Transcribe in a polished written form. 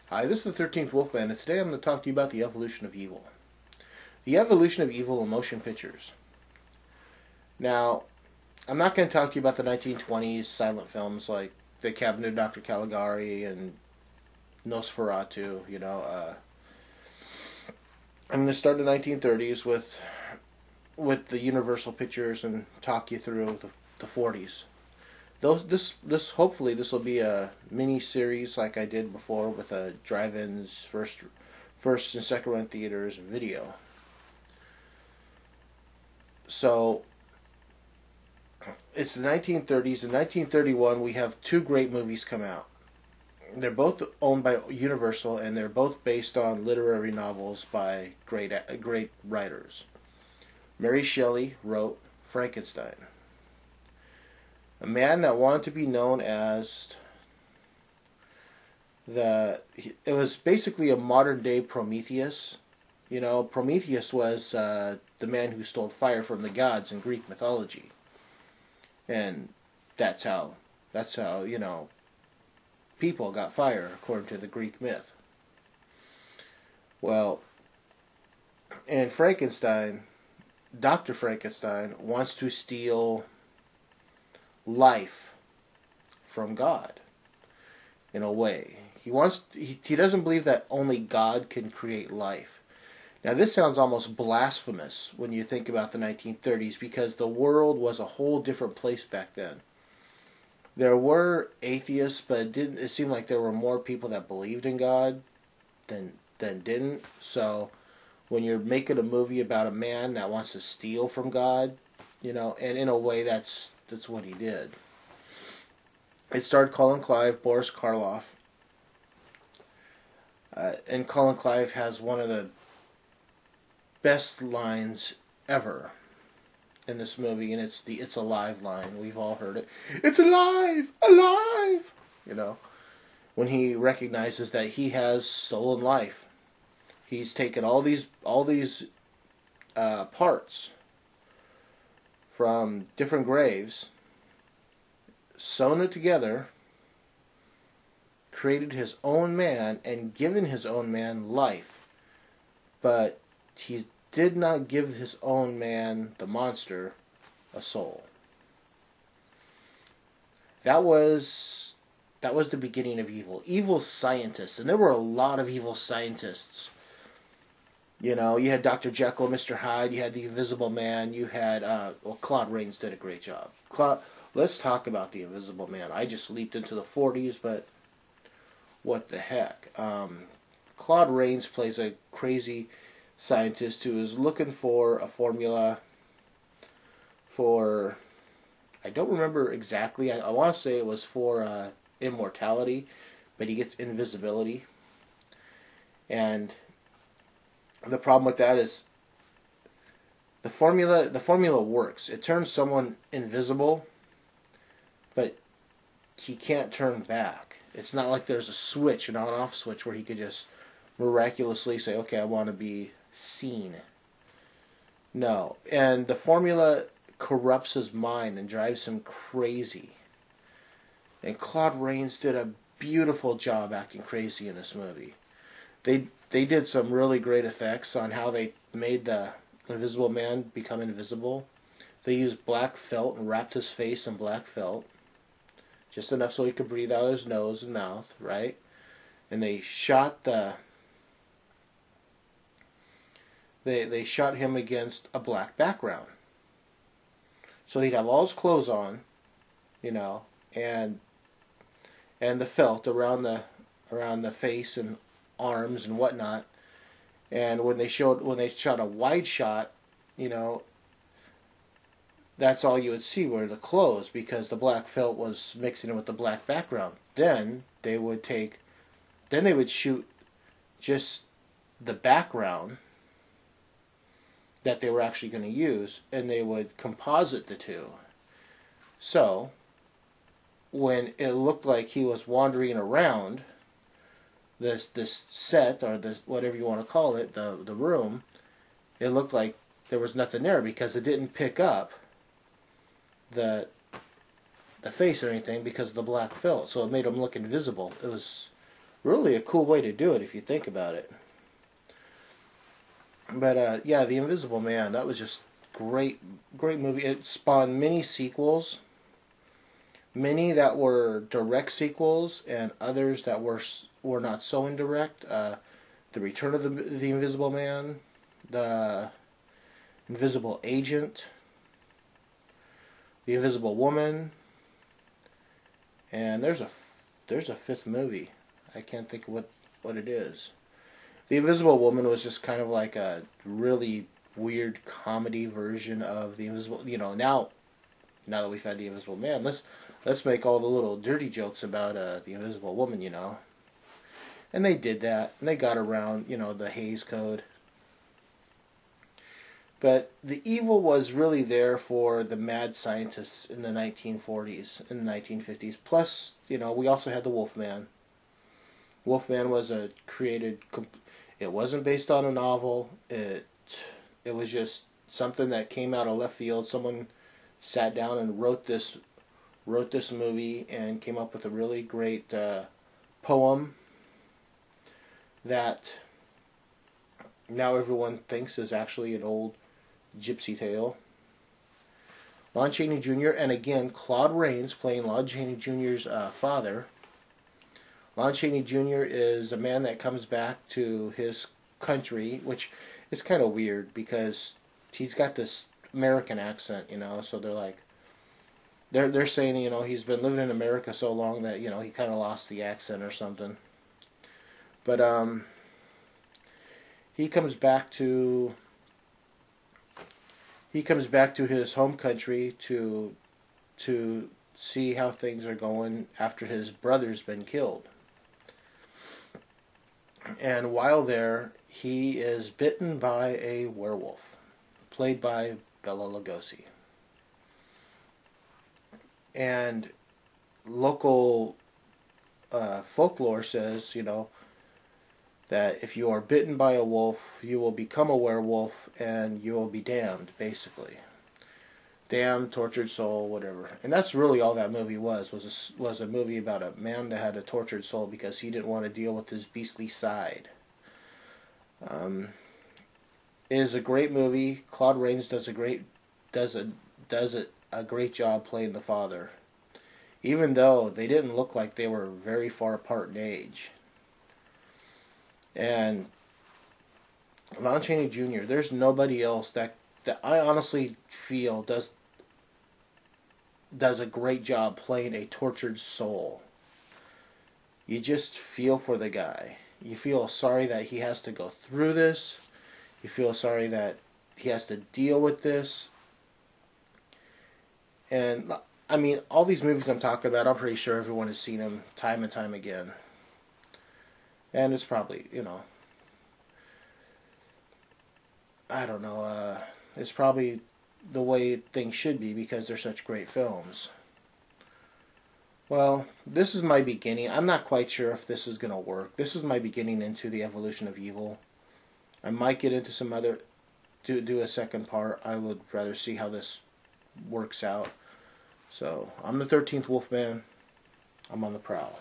Hi, this is the 13th Wolfman, and today I'm going to talk to you about the evolution of evil. The evolution of evil in motion pictures. Now, I'm not going to talk to you about the 1920s silent films like The Cabinet of Dr. Caligari and Nosferatu, I'm going to start in the 1930s with the Universal pictures and talk you through the 40s. Hopefully this will be a mini series like I did before with a drive-ins, first and second run theaters and video. So it's the 1930s. In 1931, we have two great movies come out. They're both owned by Universal, and they're both based on literary novels by great writers. Mary Shelley wrote Frankenstein. A man that wanted to be known as it was basically a modern day Prometheus. Prometheus was the man who stole fire from the gods in Greek mythology. And that's how people got fire according to the Greek myth. Well, in Frankenstein, Dr. Frankenstein wants to steal life from God in a way. He doesn't believe that only God can create life. Now this sounds almost blasphemous when you think about the 1930s, because the world was a whole different place back then. There were atheists, but it seemed like there were more people that believed in God than didn't. So when you're making a movie about a man that wants to steal from God, and in a way that's what he did. It starred Colin Clive, Boris Karloff, and Colin Clive has one of the best lines ever in this movie, and it's the "It's alive" line. We've all heard it. It's alive, alive. When he recognizes that he has stolen life, he's taken all these parts from different graves, sewn it together, created his own man, and given his own man life. But he did not give his own man, the monster, a soul. That was the beginning of evil. Evil scientists, and there were a lot of evil scientists. You had Dr. Jekyll, Mr. Hyde, you had the Invisible Man, you had, Claude Rains did a great job. Let's talk about the Invisible Man. I just leaped into the 40s, but what the heck. Claude Rains plays a crazy scientist who is looking for a formula for, I don't remember exactly, I want to say it was for immortality, but he gets invisibility. And the problem with that is the formula works. It turns someone invisible, but he can't turn back. It's not like there's a switch, an on-off switch, where he could just miraculously say, okay, I want to be seen. No. And the formula corrupts his mind and drives him crazy. And Claude Rains did a beautiful job acting crazy in this movie. They did some really great effects on how they made the Invisible Man become invisible. They used black felt and wrapped his face in black felt, just enough so he could breathe out his nose and mouth, right? And they shot they shot him against a black background, so he'd have all his clothes on, and the felt around the face and arms and whatnot. And when they shot a wide shot, that's all you would see were the clothes, because the black felt was mixing in with the black background. Then they would shoot just the background that they were actually going to use, and they would composite the two. So when it looked like he was wandering around this set, or this, whatever you want to call it, the room, it looked like there was nothing there, because it didn't pick up the face or anything because of the black felt, so it made him look invisible. It was really a cool way to do it if you think about it. But yeah, The Invisible Man, that was just great, great movie. It spawned many sequels, many that were direct sequels, and others that were not so indirect. The Return of the Invisible Man, the Invisible Agent, the Invisible Woman, and there's a fifth movie. I can't think of what it is. The Invisible Woman was just kind of like a really weird comedy version of the Invisible. You know, now that we've had the Invisible Man, let's make all the little dirty jokes about the Invisible Woman. You know, and they did that, and they got around the Hays Code. But the evil was really there for the mad scientists in the 1940s and the 1950s. Plus, we also had the Wolfman. Wolfman was a created. It wasn't based on a novel. It was just something that came out of left field. Someone sat down and wrote this movie and came up with a really great poem that now everyone thinks is actually an old gypsy tale. Lon Chaney Jr. and again Claude Rains playing Lon Chaney Jr.'s father. Lon Chaney Jr. is a man that comes back to his country, which is kind of weird because he's got this American accent, so they're saying, he's been living in America so long that, he kind of lost the accent or something. But he comes back to his home country to see how things are going after his brother's been killed. And while there, he is bitten by a werewolf, played by Bela Lugosi. And local folklore says, that if you are bitten by a wolf, you will become a werewolf and you will be damned, basically. Damned, tortured soul, whatever. And that's really all that movie was a movie about a man that had a tortured soul because he didn't want to deal with his beastly side. It is a great movie. Claude Rains does a great job playing the father, even though they didn't look like they were very far apart in age. And Lon Chaney Jr., there's nobody else that I honestly feel does a great job playing a tortured soul. You just feel for the guy. You feel sorry that he has to go through this. You feel sorry that he has to deal with this. And, I mean, all these movies I'm talking about, I'm pretty sure everyone has seen them time and time again. And it's probably, I don't know, it's probably the way things should be because they're such great films. Well, this is my beginning. I'm not quite sure if this is going to work. This is my beginning into the Evolution of Evil. I might get into some other, do a second part. I would rather see how this works out. So, I'm the 13th Wolfman. I'm on the prowl.